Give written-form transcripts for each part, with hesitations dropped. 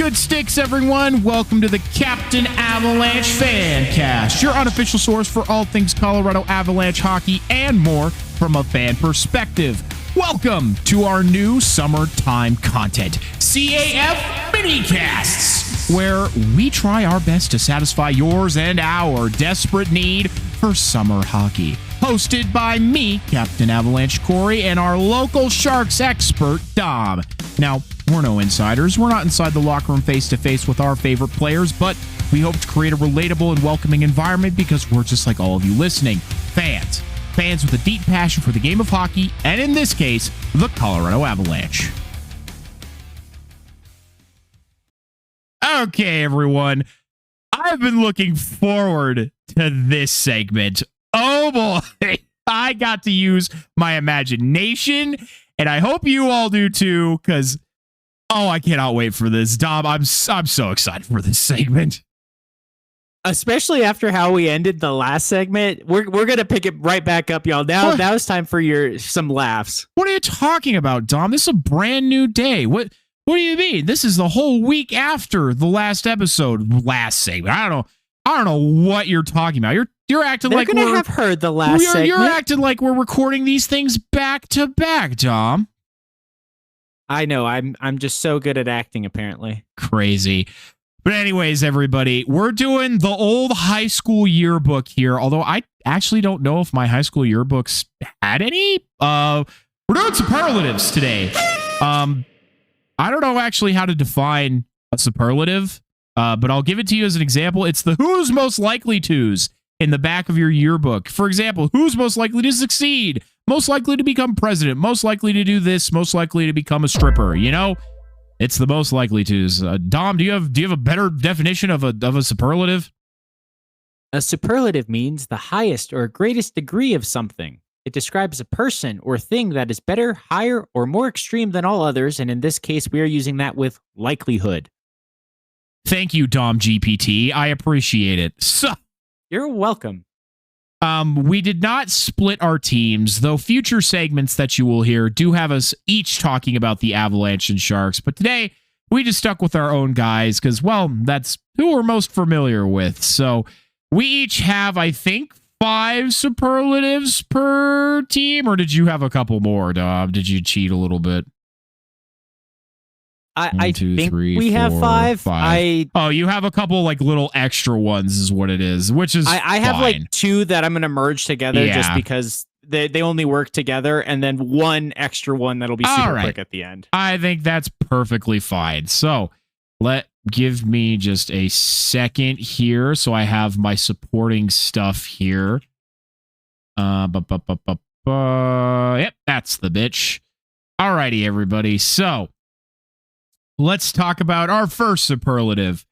good sticks, everyone? Welcome to the Captain Avalanche Fancast, your unofficial source for all things Colorado Avalanche hockey and more from a fan perspective. Welcome to our new summertime content, CAF Minicasts, where we try our best to satisfy yours and our desperate need for summer hockey. Hosted by me, Captain Avalanche Corey, and our local Sharks expert, Dom. Now, we're no insiders. We're not inside the locker room face-to-face with our favorite players, but we hope to create a relatable and welcoming environment because we're just like all of you listening. Fans with a deep passion for the game of hockey, and in this case, the Colorado Avalanche. Okay, everyone. I've been looking forward to this segment. Oh boy, I got to use my imagination, and I hope you all do too, because, oh, I cannot wait for this. Dom, I'm so excited for this segment. Especially after how we ended the last segment, we're gonna pick it right back up, y'all. Now it's time for some laughs. What are you talking about, Dom? This is a brand new day. What do you mean? This is the whole week after the last episode, last segment. I don't know what you're talking about. You're acting They're like gonna have heard the last segment. You're acting like we're recording these things back to back, Dom. I know. I'm just so good at acting, apparently. Crazy. But anyways, everybody, we're doing the old high school yearbook here. Although I actually don't know if my high school yearbooks had any. We're doing superlatives today. I don't know actually how to define a superlative, but I'll give it to you as an example. It's the who's most likely to's in the back of your yearbook. For example, who's most likely to succeed? Most likely to become president? Most likely to do this? Most likely to become a stripper? You know? It's the most likely to's. Dom, do you have a better definition of a superlative? A superlative means the highest or greatest degree of something. It describes a person or thing that is better, higher, or more extreme than all others, and in this case, we are using that with likelihood. Thank you, Dom GPT. I appreciate it. So, you're welcome. We did not split our teams, though future segments that you will hear do have us each talking about the Avalanche and Sharks. But today, we just stuck with our own guys because, well, that's who we're most familiar with. So we each have, I think, 5 superlatives per team, or did you have a couple more, Dom? Did you cheat a little bit? I think we have 5. Oh, you have a couple like little extra ones is what it is, which is I have fine. Like 2 that I'm going to merge together just because they only work together, and then 1 extra one that'll be super quick at the end. I think that's perfectly fine. So give me just a second here. So I have my supporting stuff here. Yep, that's the bitch. Alrighty, everybody. So let's talk about our first superlative.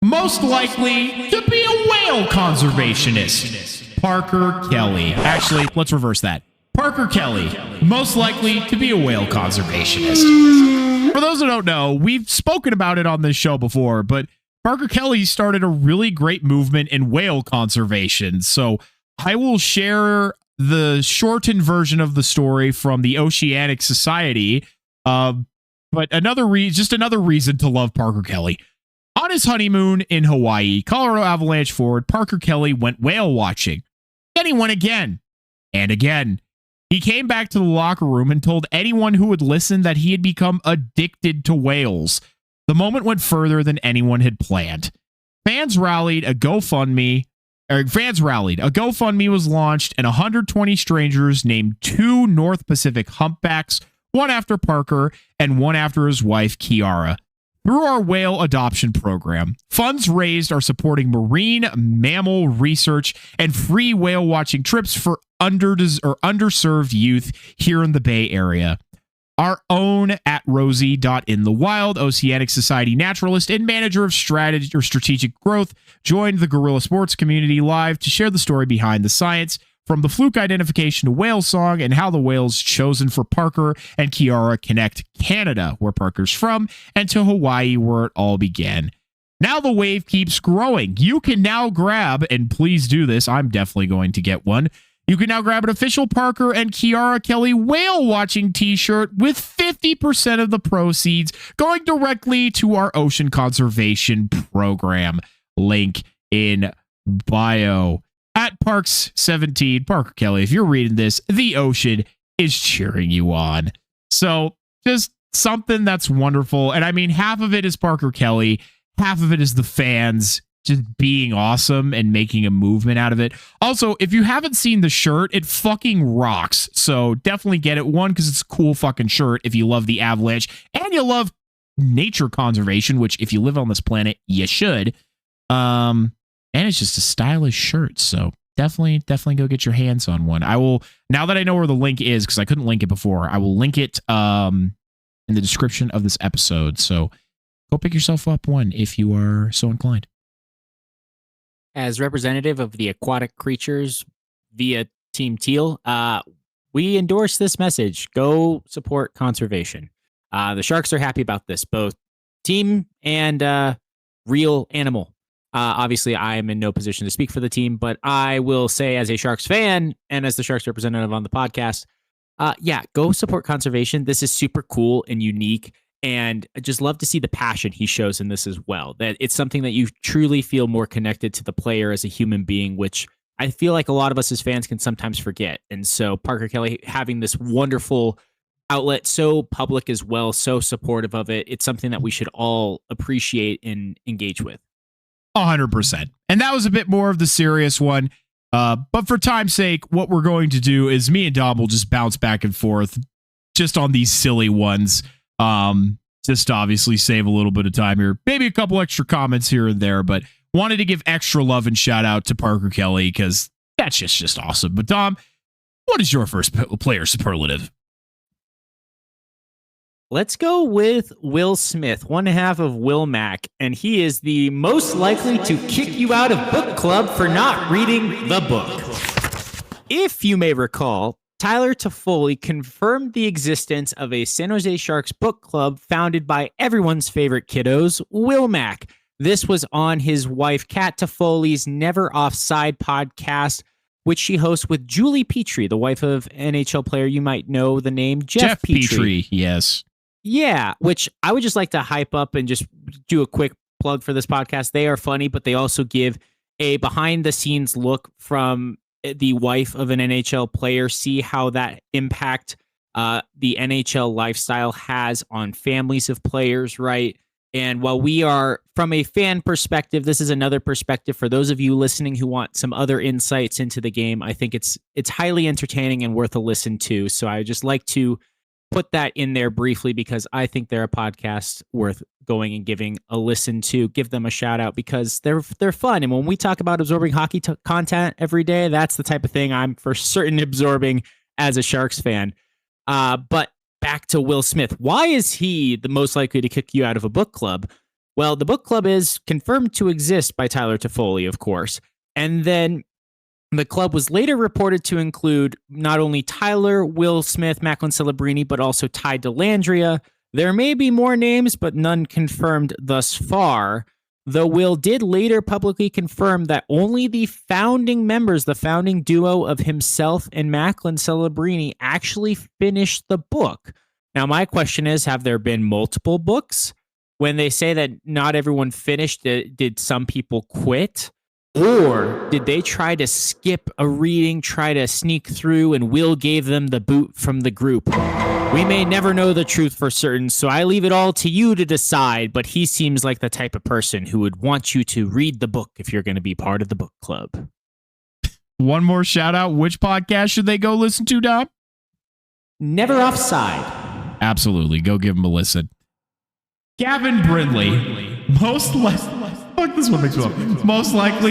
Most likely to be a whale conservationist. Parker Kelly. Actually, let's reverse that. Parker Kelly, most likely to be a whale conservationist. For those who don't know, we've spoken about it on this show before, but Parker Kelly started a really great movement in whale conservation. So I will share the shortened version of the story from the Oceanic Society. But another reason to love Parker Kelly. On his honeymoon in Hawaii, Colorado Avalanche forward Parker Kelly went whale watching. Then he went again and again. He came back to the locker room and told anyone who would listen that he had become addicted to whales. The moment went further than anyone had planned. Fans rallied. A GoFundMe was launched, and 120 strangers named 2 North Pacific humpbacks, one after Parker and one after his wife, Kiara. Through our whale adoption program, funds raised are supporting marine mammal research and free whale watching trips for underserved youth here in the Bay Area. Our own @Rosie.inthewild, Oceanic Society naturalist and manager of strategic growth, joined the Gorilla Sports community live to share the story behind the science, from the fluke identification to whale song and how the whales chosen for Parker and Kiara connect Canada, where Parker's from, and to Hawaii, where it all began. Now the wave keeps growing. You can now grab, and please do this, I'm definitely going to get one, You can now grab an official Parker and Kiara Kelly whale watching t-shirt with 50% of the proceeds going directly to our ocean conservation program. Link in bio. At Parks17, Parker Kelly, if you're reading this, the ocean is cheering you on. So just something that's wonderful. And I mean, half of it is Parker Kelly, half of it is the fans just being awesome and making a movement out of it. Also, if you haven't seen the shirt, it fucking rocks. So definitely get it. One, because it's a cool fucking shirt if you love the avalanche and you love nature conservation, which if you live on this planet, you should. And it's just a stylish shirt. So definitely go get your hands on one. I will, now that I know where the link is, because I couldn't link it before, I will link it in the description of this episode. So go pick yourself up one if you are so inclined. As representative of the aquatic creatures via Team Teal, we endorse this message. Go support conservation. The sharks are happy about this, both team and real animal. Obviously, I am in no position to speak for the team, but I will say as a Sharks fan and as the Sharks representative on the podcast, go support conservation. This is super cool and unique. And I just love to see the passion he shows in this as well. That it's something that you truly feel more connected to the player as a human being, which I feel like a lot of us as fans can sometimes forget. And so Parker Kelly having this wonderful outlet, so public as well, so supportive of it, it's something that we should all appreciate and engage with. 100%. And that was a bit more of the serious one. But for time's sake, what we're going to do is me and Dom will just bounce back and forth just on these silly ones. Just to obviously save a little bit of time here. Maybe a couple extra comments here and there, but wanted to give extra love and shout out to Parker Kelly because that's just awesome. But Dom, what is your first player superlative? Let's go with Will Smith, one half of Will Mack, and he is the most likely to kick you out of book club for not reading the book. If you may recall, Tyler Toffoli confirmed the existence of a San Jose Sharks book club founded by everyone's favorite kiddos, Will Mack. This was on his wife, Kat Toffoli's Never Offside podcast, which she hosts with Julie Petrie, the wife of NHL player you might know the name Jeff Petrie. Yes. Yeah, which I would just like to hype up and just do a quick plug for this podcast. They are funny, but they also give a behind-the-scenes look from the wife of an NHL player, see how that impact the NHL lifestyle has on families of players, right? And while we are, from a fan perspective, this is another perspective for those of you listening who want some other insights into the game. I think it's highly entertaining and worth a listen to. So I just like to put that in there briefly because I think they're a podcast worth going and giving a listen to. Give them a shout out because they're fun. And when we talk about absorbing hockey content every day, that's the type of thing I'm for certain absorbing as a Sharks fan. But back to Will Smith. Why is he the most likely to kick you out of a book club? Well, the book club is confirmed to exist by Tyler Toffoli, of course. And then the club was later reported to include not only Tyler, Will Smith, Macklin Celebrini, but also Ty Dellandrea. There may be more names, but none confirmed thus far, though Will did later publicly confirm that only the founding members, the founding duo of himself and Macklin Celebrini, actually finished the book. Now, my question is, have there been multiple books? When they say that not everyone finished it, did some people quit? Or did they try to skip a reading, try to sneak through, and Will gave them the boot from the group? We may never know the truth for certain, so I leave it all to you to decide, but he seems like the type of person who would want you to read the book if you're going to be part of the book club. One more shout out. Which podcast should they go listen to, Dom? Never Offside. Absolutely. Go give them a listen. Gavin Brindley, most likely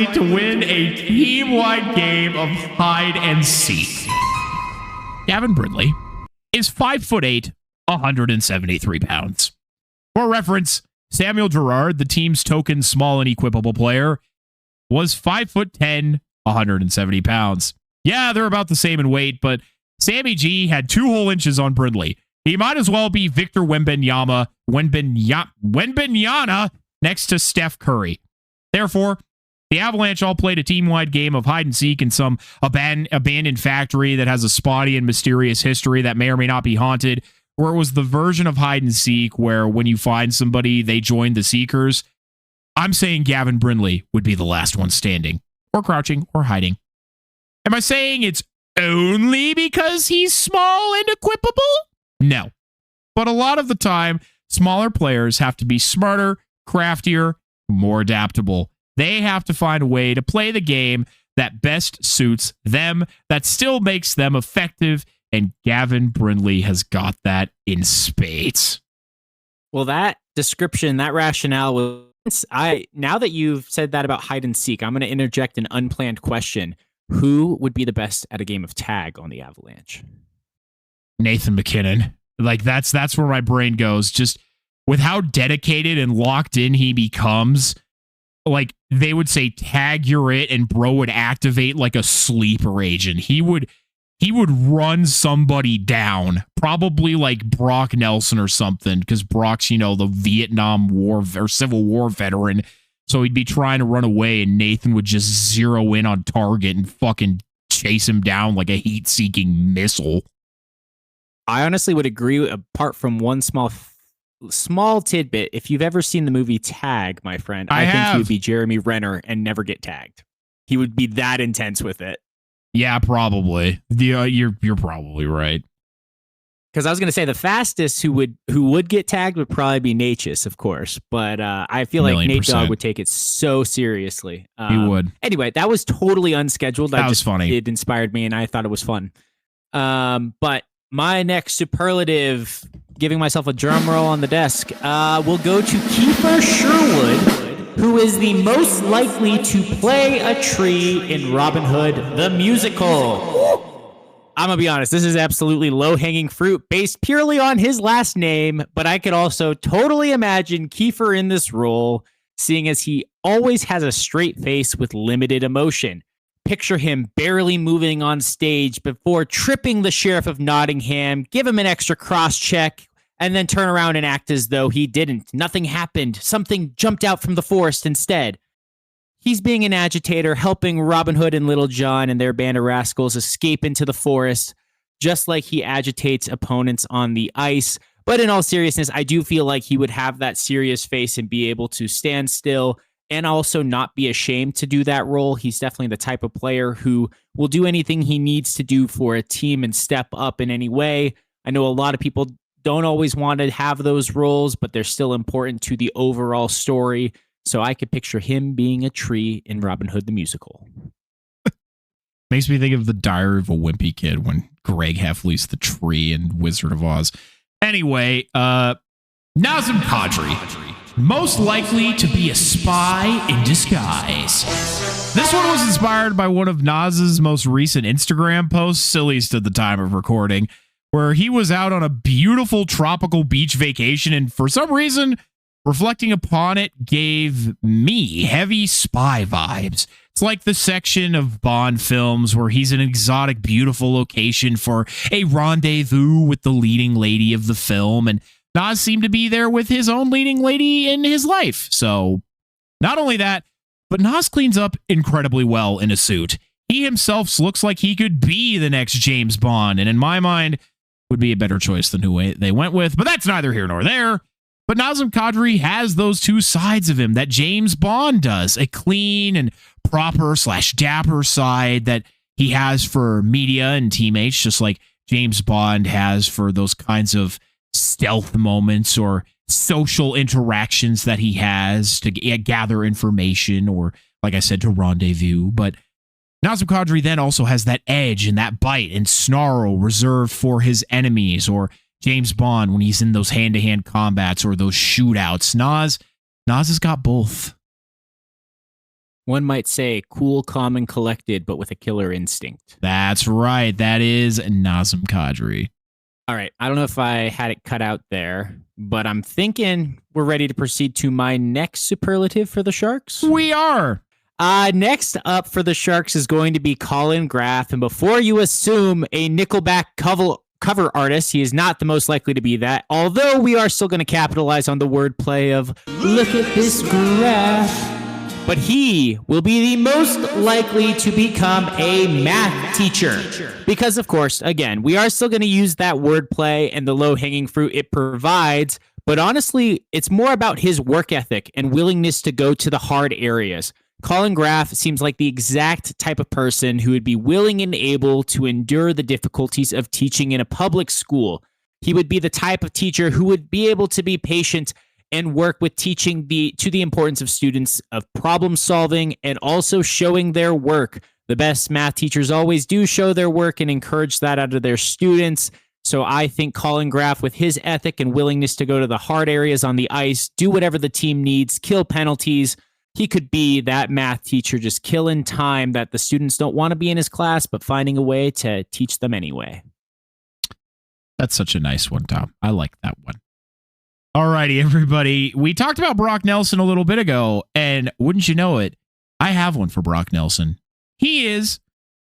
to win a team-wide game of hide and seek. Gavin Brindley is 5'8", 173 pounds. For reference, Samuel Girard, the team's token small and equipable player, was 5'10", 170 pounds. Yeah, they're about the same in weight, but Sammy G had 2 whole inches on Brindley. He might as well be Victor Wembanyama next to Steph Curry. Therefore, The Avalanche all played a team-wide game of hide and seek in some abandoned factory that has a spotty and mysterious history that may or may not be haunted, or it was the version of hide and seek where when you find somebody, they join the Seekers. I'm saying Gavin Brindley would be the last one standing, or crouching, or hiding. Am I saying it's only because he's small and equipable? No. But a lot of the time, smaller players have to be smarter, craftier, more adaptable. They have to find a way to play the game that best suits them, that still makes them effective, and Gavin Brindley has got that in spades. Well, that description, that rationale was... now that you've said that about hide and seek, I'm going to interject an unplanned question. Who would be the best at a game of tag on the Avalanche? Nathan MacKinnon. Like, that's where my brain goes. Just with how dedicated and locked in he becomes, like, they would say tag you're it, and bro would activate like a sleeper agent. He would run somebody down, probably like Brock Nelson or something, because Brock's, the Vietnam War or Civil War veteran. So he'd be trying to run away, and Nathan would just zero in on target and fucking chase him down like a heat-seeking missile. I honestly would agree, apart from one small tidbit. If you've ever seen the movie Tag, my friend, I think he would be Jeremy Renner and never get tagged. He would be that intense with it. Yeah, probably. You're probably right. Because I was going to say the fastest who would get tagged would probably be Natchez, of course. But I feel like Nate Dogg would take it so seriously. He would. Anyway, that was totally unscheduled. That was funny. It inspired me, and I thought it was fun. But my next superlative, giving myself a drum roll on the desk, will go to Kiefer Sherwood, who is the most likely to play a tree in Robin Hood the musical. I'm going to be honest, this is absolutely low-hanging fruit based purely on his last name, but I could also totally imagine Kiefer in this role, seeing as he always has a straight face with limited emotion. Picture him barely moving on stage before tripping the Sheriff of Nottingham, give him an extra cross-check, and then turn around and act as though he didn't. Nothing happened. Something jumped out from the forest instead. He's being an agitator, helping Robin Hood and Little John and their band of rascals escape into the forest, just like he agitates opponents on the ice. But in all seriousness, I do feel like he would have that serious face and be able to stand still and also not be ashamed to do that role. He's definitely the type of player who will do anything he needs to do for a team and step up in any way. I know a lot of people don't always want to have those roles, but they're still important to the overall story. So I could picture him being a tree in Robin Hood the musical. Makes me think of the Diary of a Wimpy Kid when Greg Heffley's the tree in Wizard of Oz. Anyway, Nazem Kadri, most likely to be a spy in disguise. This one was inspired by one of Naz's most recent Instagram posts, silliest at the time of recording, where he was out on a beautiful tropical beach vacation, and for some reason, reflecting upon it gave me heavy spy vibes. It's like the section of Bond films where he's in an exotic, beautiful location for a rendezvous with the leading lady of the film, and Nas seemed to be there with his own leading lady in his life. So, not only that, but Nas cleans up incredibly well in a suit. He himself looks like he could be the next James Bond, and in my mind, would be a better choice than who they went with, but that's neither here nor there. But Nazem Kadri has those two sides of him that James Bond does, a clean and proper / dapper side that he has for media and teammates, just like James Bond has for those kinds of stealth moments or social interactions that he has to gather information or, like I said, to rendezvous. But Nazem Kadri then also has that edge and that bite and snarl reserved for his enemies, or James Bond when he's in those hand-to-hand combats or those shootouts. Nas has got both. One might say cool, calm, and collected, but with a killer instinct. That's right. That is Nazem Kadri. All right. I don't know if I had it cut out there, but I'm thinking we're ready to proceed to my next superlative for the Sharks. We are. Next up for the Sharks is going to be Colin Graff. And before you assume a Nickelback cover artist, he is not the most likely to be that, although we are still going to capitalize on the wordplay of look at this graph. but he will be the most likely to become a math teacher. Because, of course, again, we are still going to use that wordplay and the low-hanging fruit it provides, but honestly, it's more about his work ethic and willingness to go to the hard areas. Colin Graff seems like the exact type of person who would be willing and able to endure the difficulties of teaching in a public school. He would be the type of teacher who would be able to be patient and work with teaching to the importance of students of problem solving and also showing their work. The best math teachers always do show their work and encourage that out of their students. So I think Colin Graff, with his ethic and willingness to go to the hard areas on the ice, do whatever the team needs, kill penalties, he could be that math teacher just killing time that the students don't want to be in his class, but finding a way to teach them anyway. That's such a nice one, Tom. I like that one. All righty, everybody. We talked about Brock Nelson a little bit ago, and wouldn't you know it, I have one for Brock Nelson. He is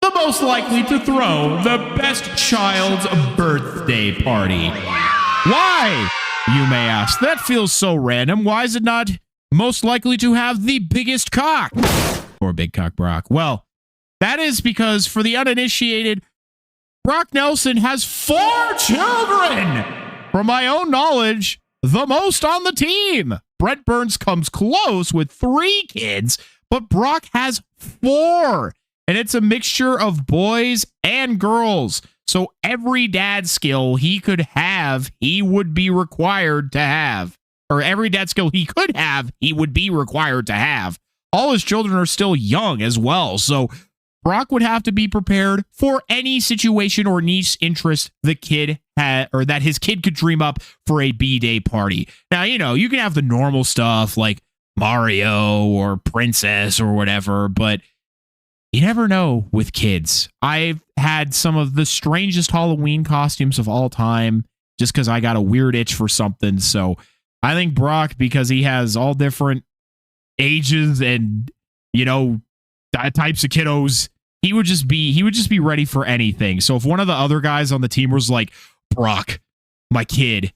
the most likely to throw the best child's birthday party. Why, you may ask? That feels so random. Why is it not most likely to have the biggest cock? Or Big Cock Brock. Well, that is because for the uninitiated, Brock Nelson has 4 children. From my own knowledge, the most on the team. Brent Burns comes close with 3 kids, but Brock has 4. And it's a mixture of boys and girls. So every dad skill he could have, he would be required to have. Or every dad skill he could have, he would be required to have. All his children are still young as well. So Brock would have to be prepared for any situation or niche interest the kid had, or that his kid could dream up for a B-Day party. Now, you know, you can have the normal stuff like Mario or Princess or whatever, but you never know with kids. I've had some of the strangest Halloween costumes of all time just because I got a weird itch for something. So I think Brock, because he has all different ages and, you know, types of kiddos, he would just be ready for anything. So if one of the other guys on the team was like, Brock, my kid,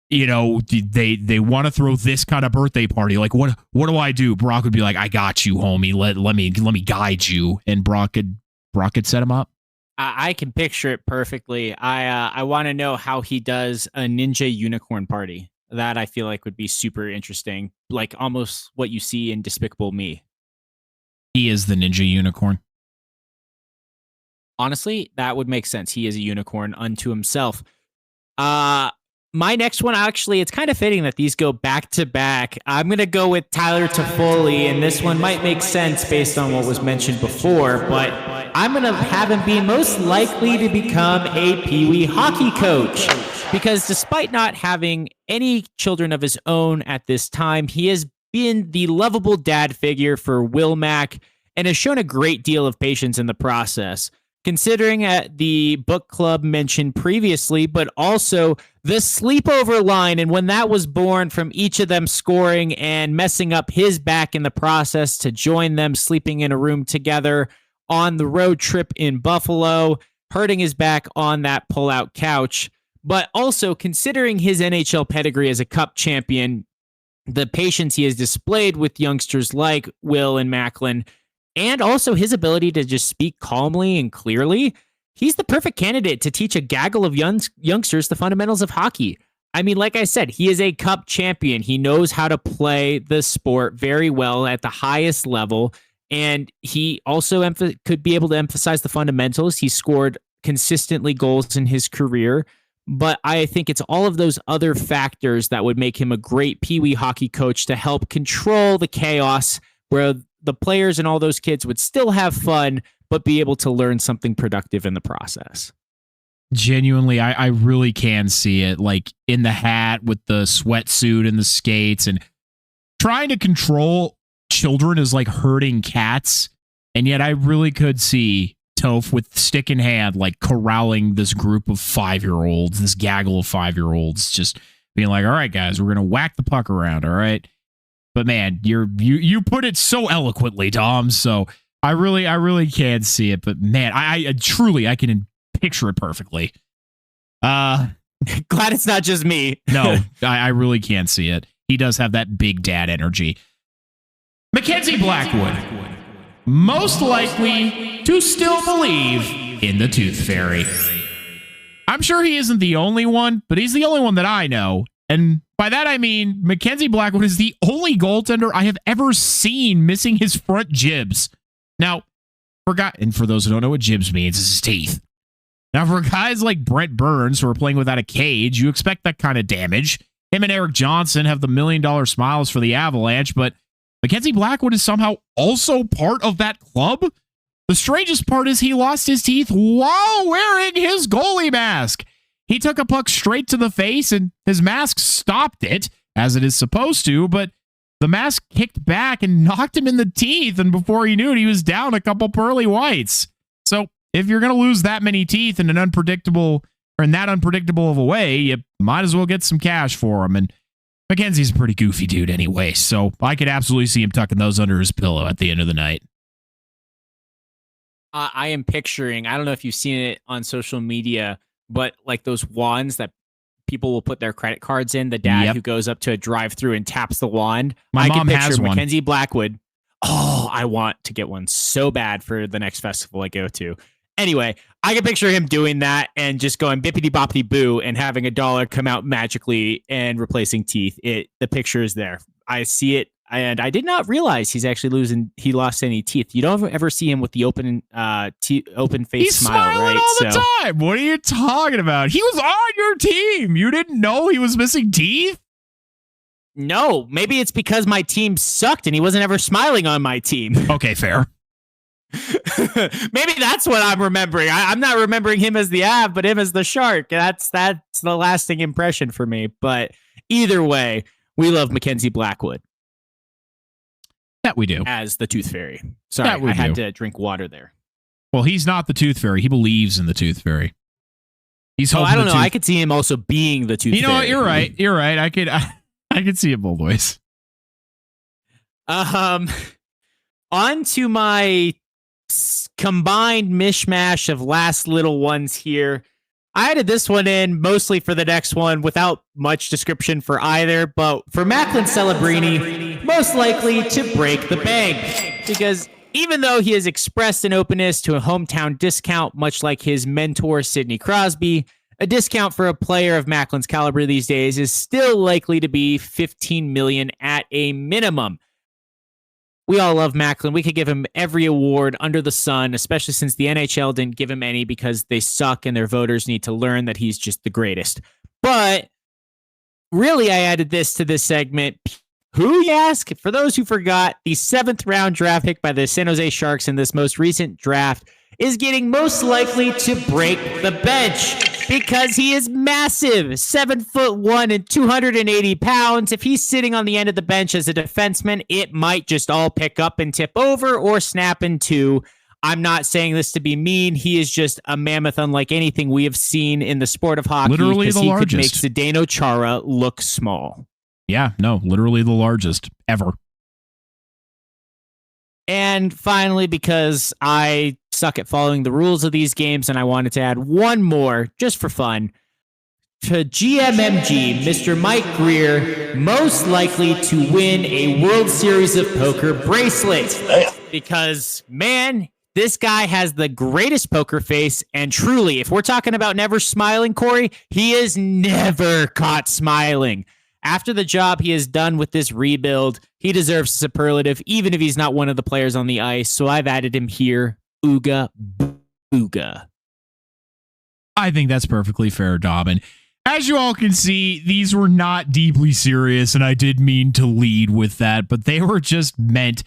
you know, they want to throw this kind of birthday party, like what do I do? Brock would be like, I got you, homie. Let me guide you. And Brock could set him up. I can picture it perfectly. I want to know how he does a ninja unicorn party. That I feel like would be super interesting, like almost what you see in Despicable Me. He is the ninja unicorn. Honestly, that would make sense. He is a unicorn unto himself. My next one, actually, it's kind of fitting that these go back to back. I'm going to go with Tyler Toffoli, and this one might make sense based on what was mentioned before, but I'm going to have him be most likely to become a Pee Wee hockey coach. Because despite not having any children of his own at this time, he has been the lovable dad figure for Will Mack and has shown a great deal of patience in the process. Considering at the book club mentioned previously, but also the sleepover line, and when that was born from each of them scoring and messing up his back in the process to join them sleeping in a room together on the road trip in Buffalo, hurting his back on that pull-out couch. But also considering his NHL pedigree as a cup champion, the patience he has displayed with youngsters like Will and Macklin, and also his ability to just speak calmly and clearly, he's the perfect candidate to teach a gaggle of youngsters the fundamentals of hockey. I mean, like I said, he is a cup champion. He knows how to play the sport very well at the highest level, and he also could be able to emphasize the fundamentals. He scored consistently goals in his career. But I think it's all of those other factors that would make him a great Pee Wee hockey coach to help control the chaos where the players and all those kids would still have fun, but be able to learn something productive in the process. Genuinely, I really can see it, like in the hat with the sweatsuit and the skates, and trying to control children is like herding cats. And yet I really could see Toph with stick in hand, like corralling this group of 5-year-olds, this gaggle of 5-year-olds, just being like, all right, guys, we're going to whack the puck around. All right. But man, you put it so eloquently, Tom. So I really can see it, but man, I truly, I can picture it perfectly. Glad it's not just me. No, I really can't see it. He does have that big dad energy. Mackenzie Blackwood, most likely to still believe in the Tooth Fairy. I'm sure he isn't the only one, but he's the only one that I know. And by that I mean Mackenzie Blackwood is the only goaltender I have ever seen missing his front jibs. Now, for those who don't know what jibs means, it's his teeth. Now, for guys like Brent Burns who are playing without a cage, you expect that kind of damage. Him and Eric Johnson have the $1 million smiles for the Avalanche, but Mackenzie Blackwood is somehow also part of that club. The strangest part is he lost his teeth while wearing his goalie mask. He took a puck straight to the face and his mask stopped it, as it is supposed to, but the mask kicked back and knocked him in the teeth, and before he knew it, he was down a couple pearly whites. So if you're going to lose that many teeth in that unpredictable of a way, you might as well get some cash for him. And Mackenzie's a pretty goofy dude anyway, so I could absolutely see him tucking those under his pillow at the end of the night. I am picturing, I don't know if you've seen it on social media, but like those wands that people will put their credit cards in, the dad who goes up to a drive-through and taps the wand. My mom has one. Mackenzie Blackwood. Oh, I want to get one so bad for the next festival I go to. Anyway, I can picture him doing that and just going bippity boppity boo and having $1 come out magically and replacing teeth. The picture is there. I see it, and I did not realize he lost any teeth. You don't ever see him with the open face smile, right? He's smiling all the time. What are you talking about? He was on your team. You didn't know he was missing teeth? No, maybe it's because my team sucked and he wasn't ever smiling on my team. Okay, fair. Maybe that's what I'm remembering. I'm not remembering him as the Av, but him as the Shark. That's the lasting impression for me. But either way, we love Mackenzie Blackwood. That we do. As the Tooth Fairy. Sorry, I had to drink water there. Well, he's not the Tooth Fairy. He believes in the Tooth Fairy. He's hoping I don't know. I could see him also being the Tooth Fairy. You know what? You're right. You're right. I could see it both ways. On to my combined mishmash of last little ones here. I added this one in mostly for the next one without much description for either, but for Macklin Celebrini, most likely to break the bank. Because even though he has expressed an openness to a hometown discount, much like his mentor, Sidney Crosby, a discount for a player of Macklin's caliber these days is still likely to be $15 million at a minimum. We all love Macklin. We could give him every award under the sun, especially since the NHL didn't give him any because they suck and their voters need to learn that he's just the greatest. But really, I added this to this segment. Who, you ask? For those who forgot, the 7th round draft pick by the San Jose Sharks in this most recent draft is getting most likely to break the bench because he is massive, 7'1" and 280 pounds. If he's sitting on the end of the bench as a defenseman, it might just all pick up and tip over or snap in two. I'm not saying this to be mean. He is just a mammoth unlike anything we have seen in the sport of hockey. Literally the largest. He could make Zdeno Chara look small. Yeah, no, literally the largest ever. And finally, because I suck at following the rules of these games and I wanted to add one more just for fun, to GMMG, Mr. Mike Greer, most likely to win a World Series of Poker bracelet. Because, man, this guy has the greatest poker face, and truly, if we're talking about never smiling, Corey, he is never caught smiling. After the job he has done with this rebuild, he deserves a superlative, even if he's not one of the players on the ice. So I've added him here. Ooga booga. I think that's perfectly fair, Dom. And as you all can see, these were not deeply serious, and I did mean to lead with that, but they were just meant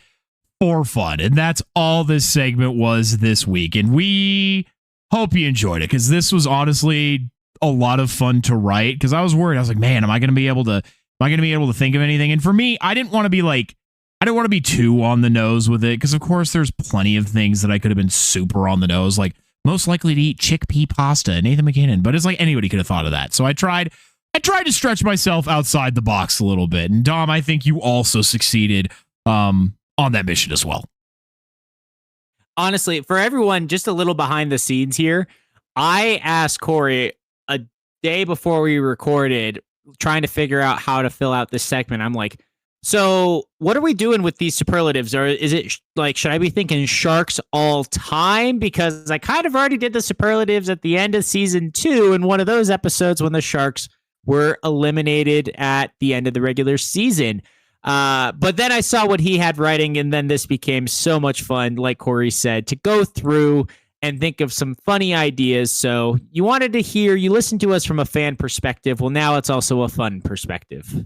for fun. And that's all this segment was this week. And we hope you enjoyed it, because this was honestly a lot of fun to write, because I was worried. I was like, man, am I going to be able to think of anything? And for me, I didn't want to be too on the nose with it, because of course there's plenty of things that I could have been super on the nose, like most likely to eat chickpea pasta, Nathan McKinnon, but it's like anybody could have thought of that. So I tried to stretch myself outside the box a little bit. And Dom, I think you also succeeded on that mission as well. Honestly, for everyone, just a little behind the scenes here, I asked Corey a day before we recorded, trying to figure out how to fill out this segment. I'm like, So what are we doing with these superlatives? Or is it like, should I be thinking sharks all time? Because I kind of already did the superlatives at the end of season 2 in one of those episodes when the sharks were eliminated at the end of the regular season. But then I saw what he had writing, and then this became so much fun, like Corey said, to go through and think of some funny ideas. So you listened to us from a fan perspective. Well, now it's also a fun perspective.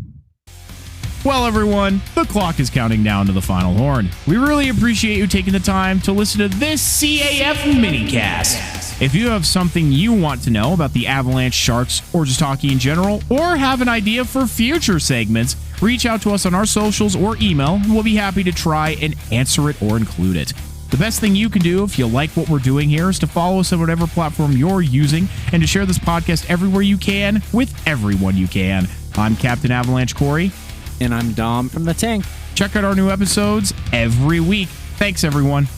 Well, everyone, the clock is counting down to the final horn. We really appreciate you taking the time to listen to this CAF Minicast. If you have something you want to know about the Avalanche, Sharks, or just hockey in general, or have an idea for future segments, reach out to us on our socials or email, and we'll be happy to try and answer it or include it. The best thing you can do if you like what we're doing here is to follow us on whatever platform you're using and to share this podcast everywhere you can with everyone you can. I'm Captain Avalanche Corey. And I'm Dom from the Tank. Check out our new episodes every week. Thanks, everyone.